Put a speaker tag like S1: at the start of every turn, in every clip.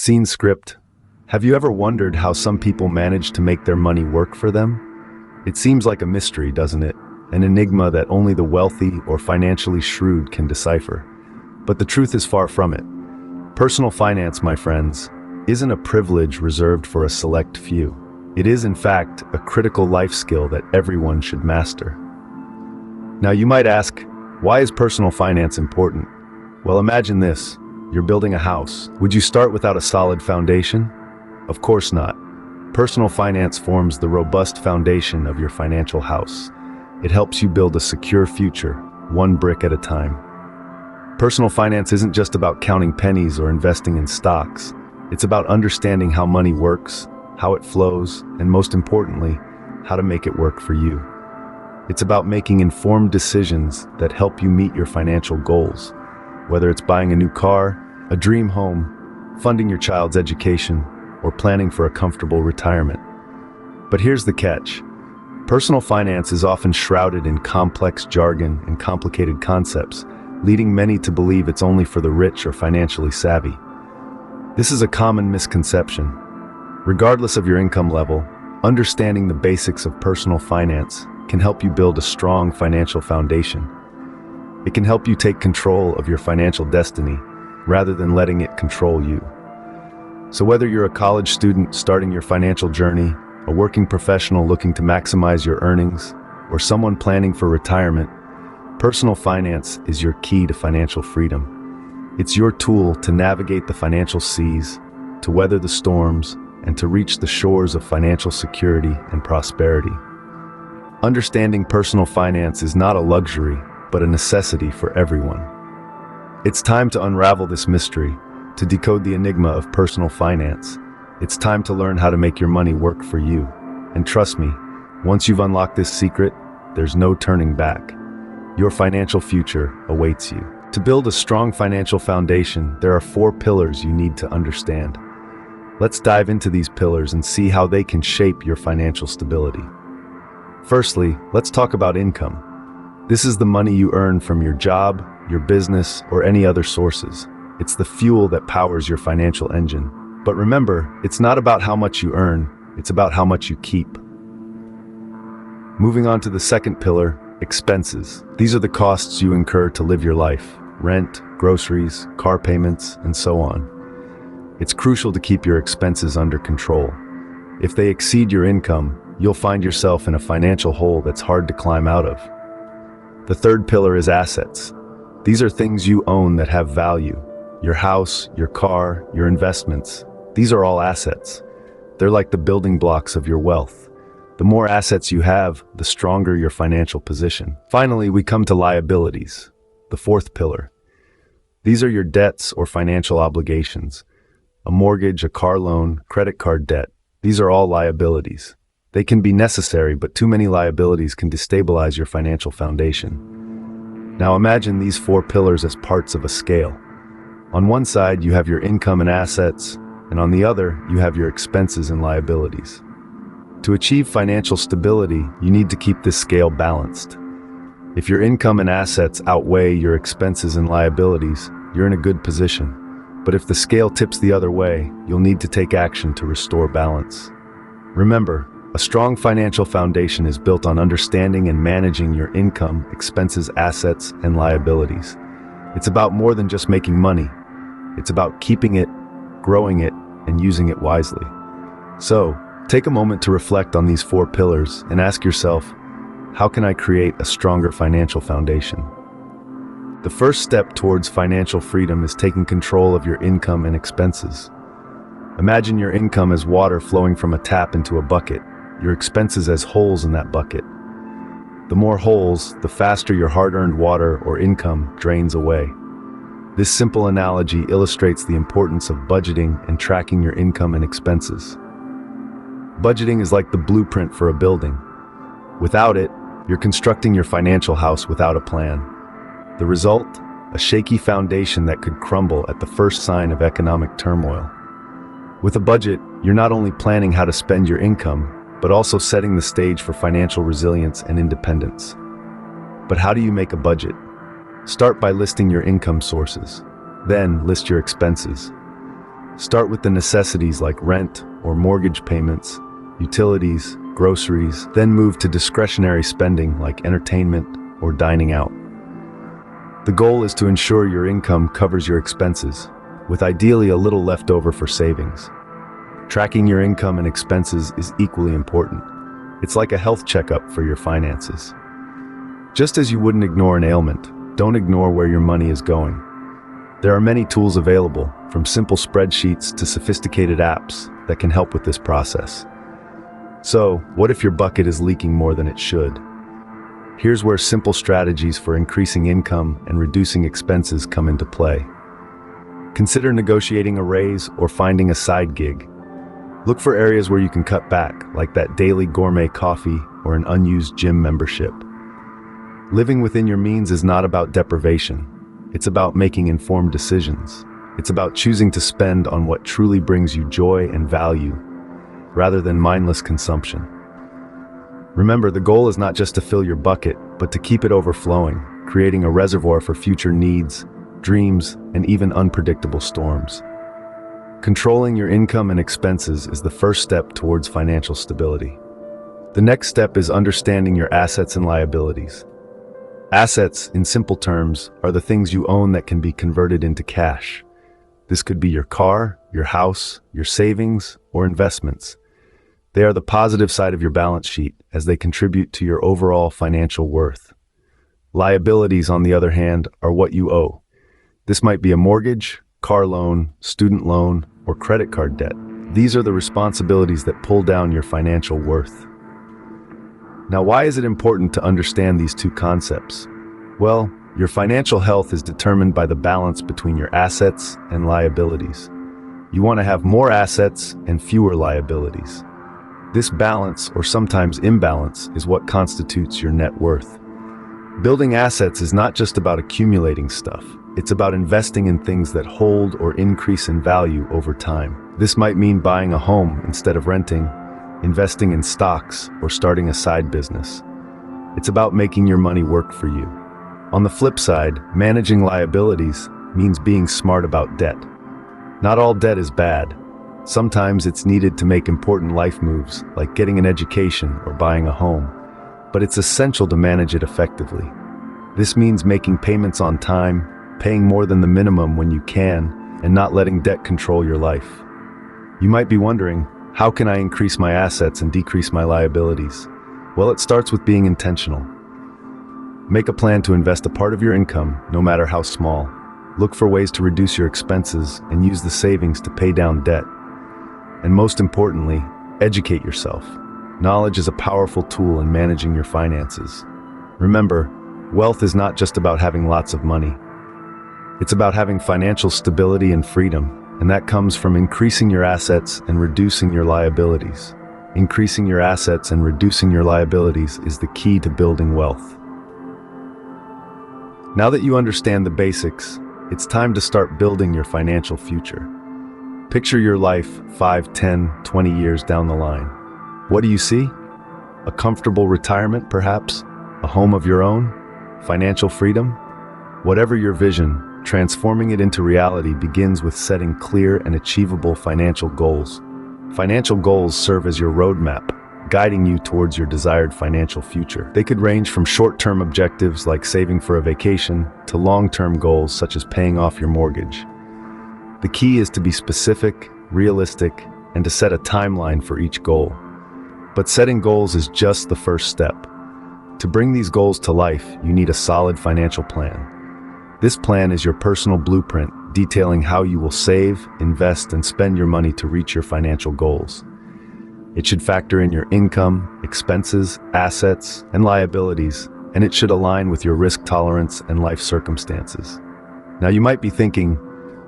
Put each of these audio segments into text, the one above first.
S1: Scene script. Have you ever wondered how some people manage to make their money work for them? It seems like a mystery, doesn't it? An enigma that only the wealthy or financially shrewd can decipher. But the truth is far from it. Personal finance, my friends, isn't a privilege reserved for a select few. It is, in fact, a critical life skill that everyone should master. Now, you might ask, why is personal finance important? Well, imagine this. You're building a house. Would you start without a solid foundation? Of course not. Personal finance forms the robust foundation of your financial house. It helps you build a secure future, one brick at a time. Personal finance isn't just about counting pennies or investing in stocks. It's about understanding how money works, how it flows, and most importantly, how to make it work for you. It's about making informed decisions that help you meet your financial goals, whether it's buying a new car, a dream home, funding your child's education, or planning for a comfortable retirement. But here's the catch. Personal finance is often shrouded in complex jargon and complicated concepts, leading many to believe it's only for the rich or financially savvy. This is a common misconception. Regardless of your income level, understanding the basics of personal finance can help you build a strong financial foundation. It can help you take control of your financial destiny rather than letting it control you. So whether you're a college student starting your financial journey, a working professional looking to maximize your earnings, or someone planning for retirement, personal finance is your key to financial freedom. It's your tool to navigate the financial seas, to weather the storms, and to reach the shores of financial security and prosperity. Understanding personal finance is not a luxury, but a necessity for everyone. It's time to unravel this mystery, to decode the enigma of personal finance. It's time to learn how to make your money work for you. And trust me, once you've unlocked this secret, there's no turning back. Your financial future awaits you. To build a strong financial foundation, there are 4 pillars you need to understand. Let's dive into these pillars and see how they can shape your financial stability. Firstly, let's talk about income. This is the money you earn from your job, your business, or any other sources. It's the fuel that powers your financial engine. But remember, it's not about how much you earn, it's about how much you keep. Moving on to the second pillar, expenses. These are the costs you incur to live your life: rent, groceries, car payments, and so on. It's crucial to keep your expenses under control. If they exceed your income, you'll find yourself in a financial hole that's hard to climb out of. The third pillar is assets. These are things you own that have value. Your house, your car, your investments. These are all assets. They're like the building blocks of your wealth. The more assets you have, the stronger your financial position. Finally, we come to liabilities, the fourth pillar. These are your debts or financial obligations. A mortgage, a car loan, credit card debt. These are all liabilities. They can be necessary, but too many liabilities can destabilize your financial foundation. Now imagine these 4 pillars as parts of a scale. On one side, you have your income and assets, and on the other, you have your expenses and liabilities. To achieve financial stability, you need to keep this scale balanced. If your income and assets outweigh your expenses and liabilities, you're in a good position. But if the scale tips the other way, you'll need to take action to restore balance. Remember, a strong financial foundation is built on understanding and managing your income, expenses, assets, and liabilities. It's about more than just making money. It's about keeping it, growing it, and using it wisely. So, take a moment to reflect on these 4 pillars and ask yourself, how can I create a stronger financial foundation? The first step towards financial freedom is taking control of your income and expenses. Imagine your income as water flowing from a tap into a bucket, your expenses as holes in that bucket. The more holes, the faster your hard-earned water or income drains away. This simple analogy illustrates the importance of budgeting and tracking your income and expenses. Budgeting is like the blueprint for a building. Without it, you're constructing your financial house without a plan. The result? A shaky foundation that could crumble at the first sign of economic turmoil. With a budget, you're not only planning how to spend your income, but also setting the stage for financial resilience and independence. But how do you make a budget? Start by listing your income sources. Then list your expenses. Start with the necessities like rent or mortgage payments, utilities, groceries, then move to discretionary spending like entertainment or dining out. The goal is to ensure your income covers your expenses, with ideally a little left over for savings. Tracking your income and expenses is equally important. It's like a health checkup for your finances. Just as you wouldn't ignore an ailment, don't ignore where your money is going. There are many tools available, from simple spreadsheets to sophisticated apps, that can help with this process. So, what if your bucket is leaking more than it should? Here's where simple strategies for increasing income and reducing expenses come into play. Consider negotiating a raise or finding a side gig. Look for areas where you can cut back, like that daily gourmet coffee or an unused gym membership. Living within your means is not about deprivation. It's about making informed decisions. It's about choosing to spend on what truly brings you joy and value, rather than mindless consumption. Remember, the goal is not just to fill your bucket, but to keep it overflowing, creating a reservoir for future needs, dreams, and even unpredictable storms. Controlling your income and expenses is the first step towards financial stability. The next step is understanding your assets and liabilities. Assets, in simple terms, are the things you own that can be converted into cash. This could be your car, your house, your savings, or investments. They are the positive side of your balance sheet, as they contribute to your overall financial worth. Liabilities, on the other hand, are what you owe. This might be a mortgage, car loan, student loan, or credit card debt. These are the responsibilities that pull down your financial worth. Now, why is it important to understand these two concepts? Well, your financial health is determined by the balance between your assets and liabilities. You want to have more assets and fewer liabilities. This balance, or sometimes imbalance, is what constitutes your net worth. Building assets is not just about accumulating stuff. It's about investing in things that hold or increase in value over time. This might mean buying a home instead of renting, investing in stocks, or starting a side business. It's about making your money work for you. On the flip side, managing liabilities means being smart about debt. Not all debt is bad. Sometimes it's needed to make important life moves, like getting an education or buying a home. But it's essential to manage it effectively. This means making payments on time, paying more than the minimum when you can, and not letting debt control your life. You might be wondering, how can I increase my assets and decrease my liabilities? Well, it starts with being intentional. Make a plan to invest a part of your income, no matter how small. Look for ways to reduce your expenses and use the savings to pay down debt. And most importantly, educate yourself. Knowledge is a powerful tool in managing your finances. Remember, wealth is not just about having lots of money. It's about having financial stability and freedom, and that comes from increasing your assets and reducing your liabilities. Increasing your assets and reducing your liabilities is the key to building wealth. Now that you understand the basics, it's time to start building your financial future. Picture your life 5, 10, 20 years down the line. What do you see? A comfortable retirement, perhaps? A home of your own? Financial freedom? Whatever your vision, transforming it into reality begins with setting clear and achievable financial goals. Financial goals serve as your roadmap, guiding you towards your desired financial future. They could range from short-term objectives like saving for a vacation to long-term goals such as paying off your mortgage. The key is to be specific, realistic, and to set a timeline for each goal. But setting goals is just the first step. To bring these goals to life, you need a solid financial plan. This plan is your personal blueprint, detailing how you will save, invest, and spend your money to reach your financial goals. It should factor in your income, expenses, assets, and liabilities, and it should align with your risk tolerance and life circumstances. Now, you might be thinking,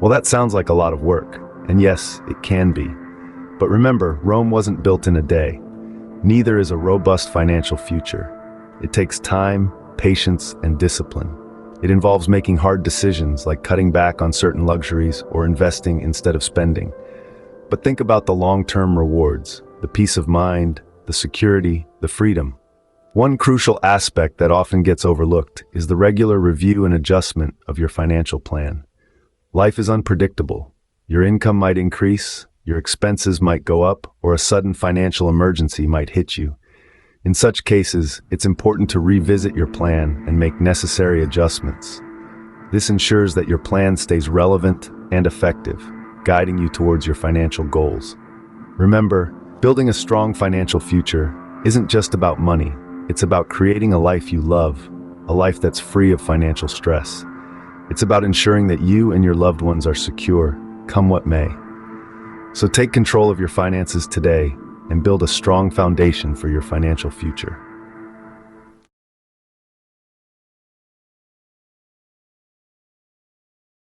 S1: well, that sounds like a lot of work. And yes, it can be. But remember, Rome wasn't built in a day. Neither is a robust financial future. It takes time, patience, and discipline. It involves making hard decisions like cutting back on certain luxuries or investing instead of spending. But think about the long-term rewards, the peace of mind, the security, the freedom. One crucial aspect that often gets overlooked is the regular review and adjustment of your financial plan. Life is unpredictable. Your income might increase, your expenses might go up, or a sudden financial emergency might hit you. In such cases, it's important to revisit your plan and make necessary adjustments. This ensures that your plan stays relevant and effective, guiding you towards your financial goals. Remember, building a strong financial future isn't just about money. It's about creating a life you love, a life that's free of financial stress. It's about ensuring that you and your loved ones are secure, come what may. So take control of your finances today and build a strong foundation for your financial future.